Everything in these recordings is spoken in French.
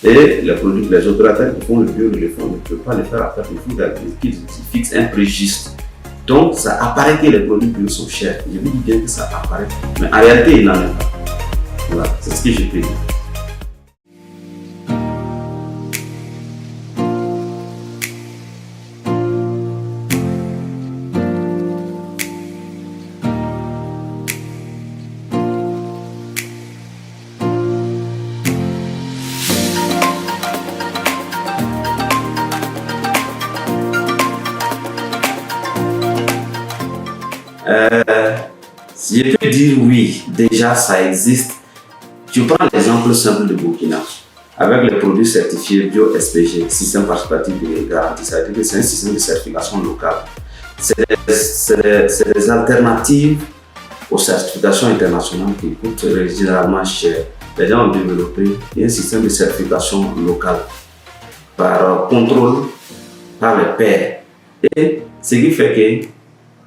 Et les opérateurs qui font le bio ne peuvent pas le faire à perte de flux, qu'ils fixent un prix juste. Donc, ça apparaît que les produits bio sont chers. Je vous dis bien que ça apparaît, mais en réalité, il n'en est pas. Voilà, c'est ce que je peux dire. Je peux dire oui, déjà ça existe. Je prends l'exemple simple de Burkina, avec les produits certifiés bio SPG, système participatif de garantie, ça veut dire que c'est un système de certification locale. C'est des alternatives aux certifications internationales qui coûtent généralement cher. Les gens ont développé un système de certification locale par contrôle par les pairs. Et ce qui fait que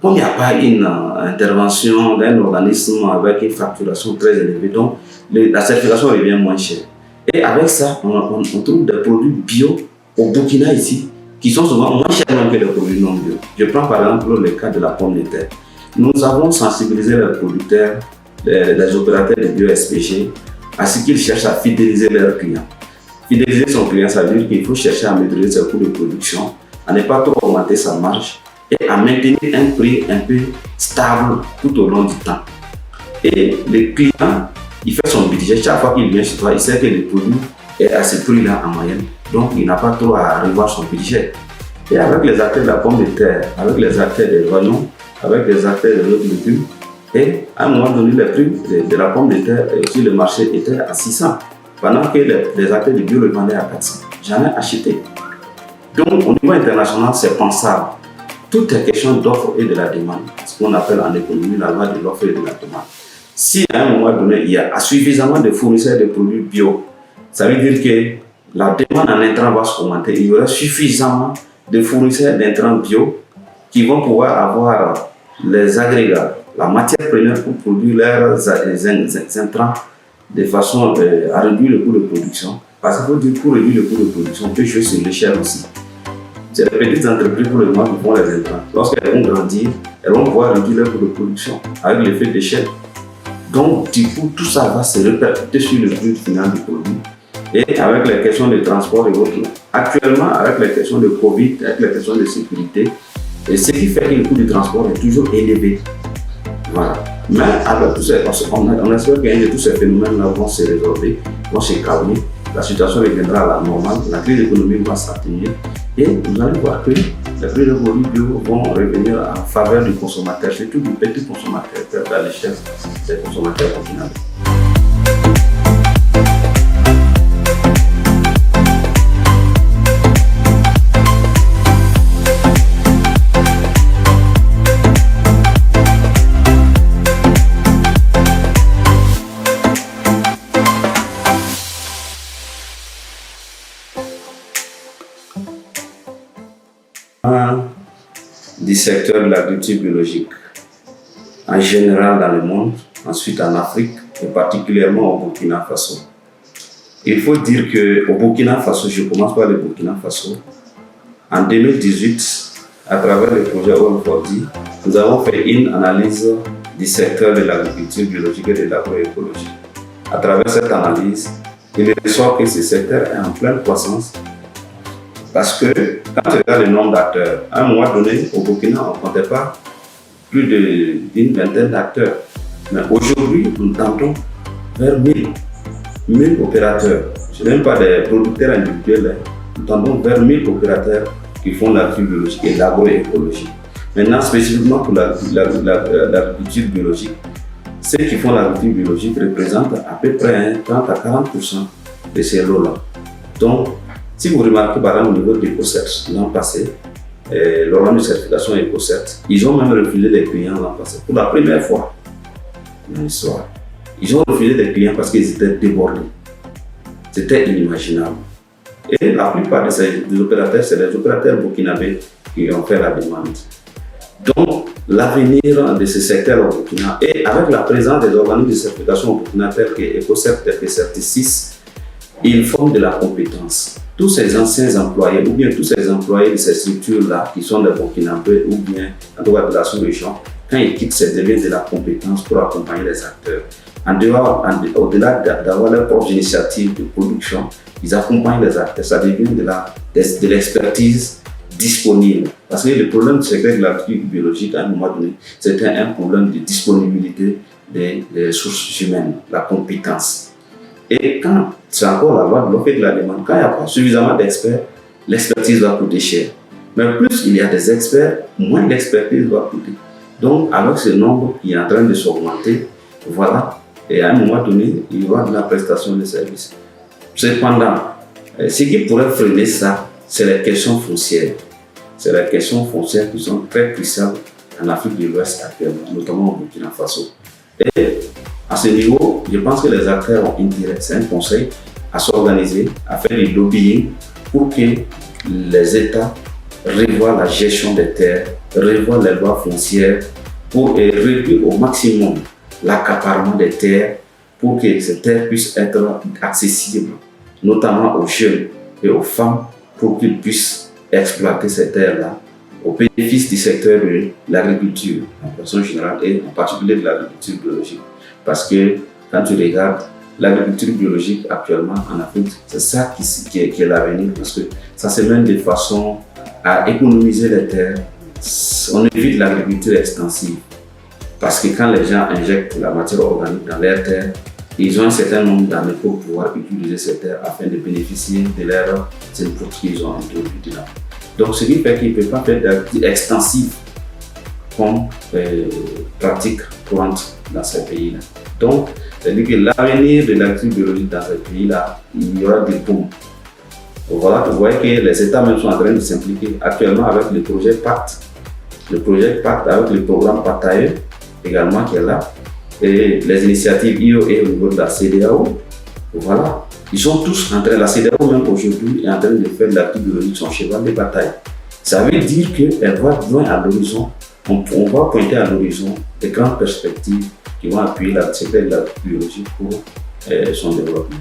comme il n'y a pas une intervention d'un organisme avec une facturation très élevée, donc la certification revient moins chère. Et avec ça, on trouve des produits bio au Burkina ici qui sont souvent moins chers que les produits non bio. Je prends par exemple le cas de la pomme de terre. Nous avons sensibilisé les producteurs, les opérateurs de bio SPG à ce qu'ils cherchent à fidéliser leurs clients. Fidéliser son client, ça veut dire qu'il faut chercher à maîtriser ses coûts de production, à ne pas trop augmenter sa marge et à maintenir un prix un peu stable tout au long du temps. Et le client, il fait son budget. Chaque fois qu'il vient chez toi, il sait que le produit est à ce prix-là en moyenne. Donc, il n'a pas trop à revoir son budget. Et avec les acteurs de la pomme de terre, avec les acteurs des oignons, avec les acteurs de l'autre légumes, et à un moment donné, le prix de la pomme de terre sur le marché était à 600, pendant que les acteurs du bio le vendaient à 400. J'en ai acheté. Donc, au niveau international, c'est pensable. Tout est question d'offre et de la demande, ce qu'on appelle en économie la loi de l'offre et de la demande. Si à un moment donné, il y a suffisamment de fournisseurs de produits bio, ça veut dire que la demande en intrants va augmenter. Il y aura suffisamment de fournisseurs d'intrants bio qui vont pouvoir avoir les agrégats, la matière première pour produire leurs intrants de façon à réduire le coût de production. Parce qu'il faut dire que pour réduire le coût de production, on peut jouer sur l'échelle aussi. C'est les petites entreprises pour le moment qui font les intrants. Lorsqu'elles vont grandir, elles vont pouvoir réduire leur coût de production avec l'effet d'échelle. Donc, du coup, tout ça va se répercuter sur le prix final du produit. Et avec les questions de transport et autres, actuellement, avec les questions de Covid, avec les questions de sécurité, et ce qui fait que le coût du transport est toujours élevé. Voilà. Mais avec tout ça, on espère qu'un de tous ces phénomènes-là vont se résorber, vont se calmer, la situation reviendra à la normale, la crise économique va s'atténuer et vous allez voir que les prix de produits bio vont revenir en faveur du consommateur, surtout du petit consommateur, à l'échelle des consommateurs au final. Du secteur de l'agriculture biologique en général dans le monde, ensuite en Afrique et particulièrement au Burkina Faso. Il faut dire qu'au Burkina Faso, je commence par le Burkina Faso, en 2018, à travers le projet All4D, nous avons fait une analyse du secteur de l'agriculture biologique et de l'agroécologie. À travers cette analyse, il ressort que ce secteur est en pleine croissance. Parce que quand tu regardes le nombre d'acteurs, à un moment donné, au Burkina, on ne comptait pas plus d'une vingtaine d'acteurs. Mais aujourd'hui, nous tendons vers 1000 opérateurs. Je n'aime pas des producteurs individuels, nous tendons vers 1000 opérateurs qui font l'agriculture biologique et l'agroécologie. Maintenant, spécifiquement pour l'agriculture biologique, ceux qui font l'agriculture biologique représentent à peu près 30 à 40% de ces lots-là. Donc, si vous remarquez par exemple au niveau d'EcoCert l'an passé, l'organe de certification EcoCert, ils ont même refusé des clients l'an passé. Pour la première fois dans l'histoire, ils ont refusé des clients parce qu'ils étaient débordés. C'était inimaginable. Et la plupart de ces opérateurs, c'est les opérateurs burkinabés qui ont fait la demande. Donc, l'avenir de ce secteur au Burkina, et avec la présence des organismes de certification au Burkina tels que EcoCert, tels que Certi6, ils forment de la compétence. Tous ces anciens employés ou bien tous ces employés de ces structures-là qui sont des Burkinabés ou bien en tout cas de la sous-région, quand ils quittent, ça devient de la compétence pour accompagner les acteurs. Au-delà d'avoir leur propre initiative de production, ils accompagnent les acteurs, ça devient de l'expertise disponible. Parce que le problème du secteur de l'agriculture biologique, à un moment donné, c'était un problème de disponibilité des ressources humaines, la compétence. Et quand c'est encore la loi de l'offre et de la demande, quand il n'y a pas suffisamment d'experts, l'expertise va coûter cher. Mais plus il y a des experts, moins l'expertise va coûter. Donc, avec ce nombre qui est en train de s'augmenter, voilà, et à un moment donné, il y aura de la prestation de services. Cependant, ce qui pourrait freiner ça, c'est les questions foncières. C'est les questions foncières qui sont très puissantes en Afrique de l'Ouest actuellement, notamment au Burkina Faso. Et à ce niveau, je pense que les acteurs ont intérêt, c'est un conseil, à s'organiser, à faire du lobbying pour que les États revoient la gestion des terres, revoient les lois foncières pour réduire au maximum l'accaparement des terres pour que ces terres puissent être accessibles, notamment aux jeunes et aux femmes, pour qu'ils puissent exploiter ces terres-là au bénéfice du secteur de l'agriculture en façon générale et en particulier de l'agriculture biologique. Parce que quand tu regardes l'agriculture biologique actuellement en Afrique, c'est ça qui est l'avenir, parce que ça se mène de façon à économiser les terres. On évite l'agriculture extensive. Parce que quand les gens injectent la matière organique dans leurs terres, ils ont un certain nombre d'années pour pouvoir utiliser ces terres afin de bénéficier de leurs inputs qu'ils ont introduits dedans. Donc, ce qui fait qu'il ne peut pas faire d'agriculture extensive comme pratique courante dans ces pays-là. Donc, c'est-à-dire que l'avenir de l'agriculture biologique dans ces pays-là, il y aura des paumes. Voilà, vous voyez que les États même sont en train de s'impliquer actuellement avec le projet PACT. Le projet PACT avec le programme Pataye également qui est là. Et les initiatives IOE au niveau de la CEDEAO. Voilà. Ils sont tous en train, la CEDEAO même aujourd'hui est en train de faire de l'agriculture biologique son cheval de bataille. Ça veut dire qu'elle va loin à l'horizon. On va pointer à l'horizon des grandes perspectives qui vont appuyer le secteur de l'agriculture biologique pour son développement.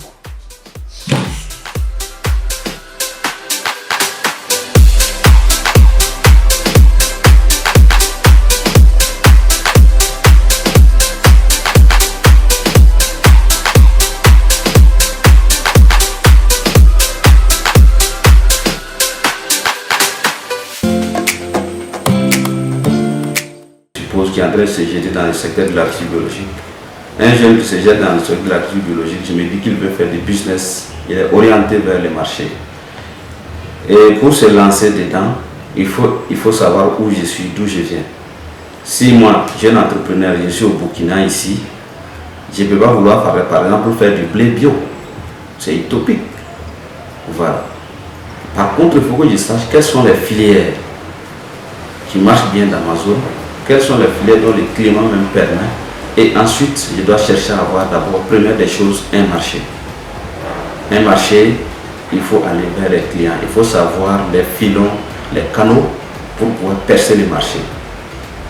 Qui est en train de se jeter dans le secteur de l'agriculture biologique. Un jeune qui se jette dans le secteur de l'agriculture biologique, je me dis qu'il veut faire du business, il est orienté vers le marché. Et pour se lancer dedans, il faut savoir où je suis, d'où je viens. Si moi, jeune entrepreneur, je suis au Burkina ici, je ne peux pas vouloir par exemple faire du blé bio. C'est utopique. Voilà. Par contre, il faut que je sache quelles sont les filières qui marchent bien dans ma zone. Quelles sont les filières dont le climat même permet. Et ensuite, je dois chercher à avoir d'abord, première des choses, un marché. Un marché, il faut aller vers les clients. Il faut savoir les filons, les canaux pour pouvoir percer le marché.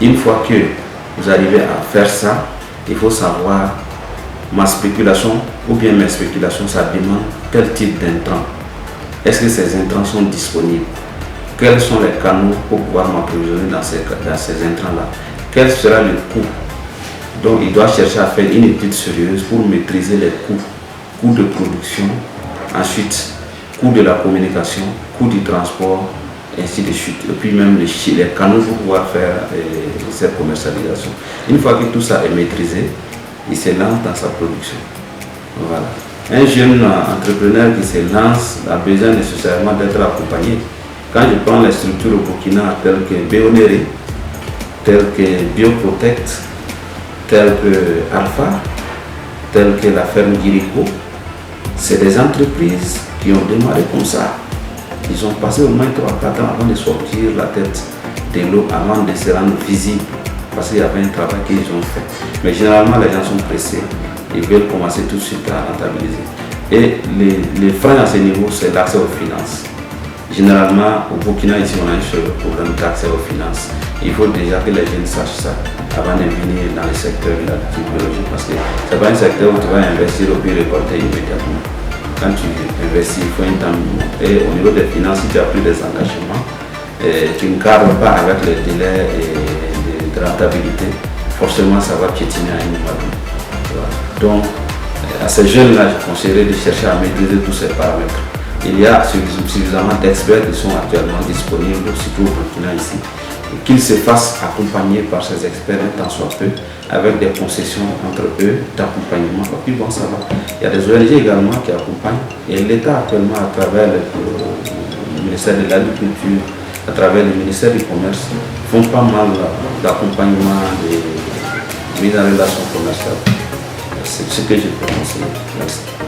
Une fois que vous arrivez à faire ça, il faut savoir ma spéculation ou bien mes spéculations, ça demande quel type d'intrants. Est-ce que ces intrants sont disponibles? Quels sont les canaux pour pouvoir m'approvisionner dans ces intrants-là? Quel sera le coût? Donc, il doit chercher à faire une étude sérieuse pour maîtriser les coûts de production, ensuite, coût de la communication, coût du transport, ainsi de suite. Et puis même les canaux pour pouvoir faire cette commercialisation. Une fois que tout ça est maîtrisé, il se lance dans sa production. Voilà. Un jeune entrepreneur qui se lance a besoin nécessairement d'être accompagné. Quand je prends les structures au Burkina telles que Béonéré, telles que Bioprotect, telles que Alpha, telles que la ferme Guirico, c'est des entreprises qui ont démarré comme ça. Ils ont passé au moins 3-4 ans avant de sortir la tête de l'eau, avant de se rendre visibles, parce qu'il y avait un travail qu'ils ont fait. Mais généralement, les gens sont pressés, ils veulent commencer tout de suite à rentabiliser. Et les freins à ce niveau, c'est l'accès aux finances. Généralement, au Burkina, ici, on a un seul problème d'accès aux finances. Il faut déjà que les jeunes sachent ça avant de venir dans le secteur de l'agriculture biologique, parce que ce n'est pas un secteur où tu vas investir au puis récolter immédiatement. quand tu investis, il faut un temps minimum. Et au niveau des finances, si tu as pris des engagements, tu ne cadres pas avec les délais de rentabilité, forcément ça va piétiner à un moment donné. Voilà. Donc, à ces jeunes-là, je conseillerais de chercher à maîtriser tous ces paramètres. Il y a suffisamment d'experts qui sont actuellement disponibles, surtout au Burkina ici, et qu'ils se fassent accompagner par ces experts un temps soit peu, avec des concessions entre eux d'accompagnement. Et puis bon, ça va. Il y a des ONG également qui accompagnent, et l'État actuellement, à travers le ministère de l'Agriculture, à travers le ministère du Commerce, font pas mal d'accompagnement de mise en relation commerciale. C'est ce que je peux conseiller. Merci.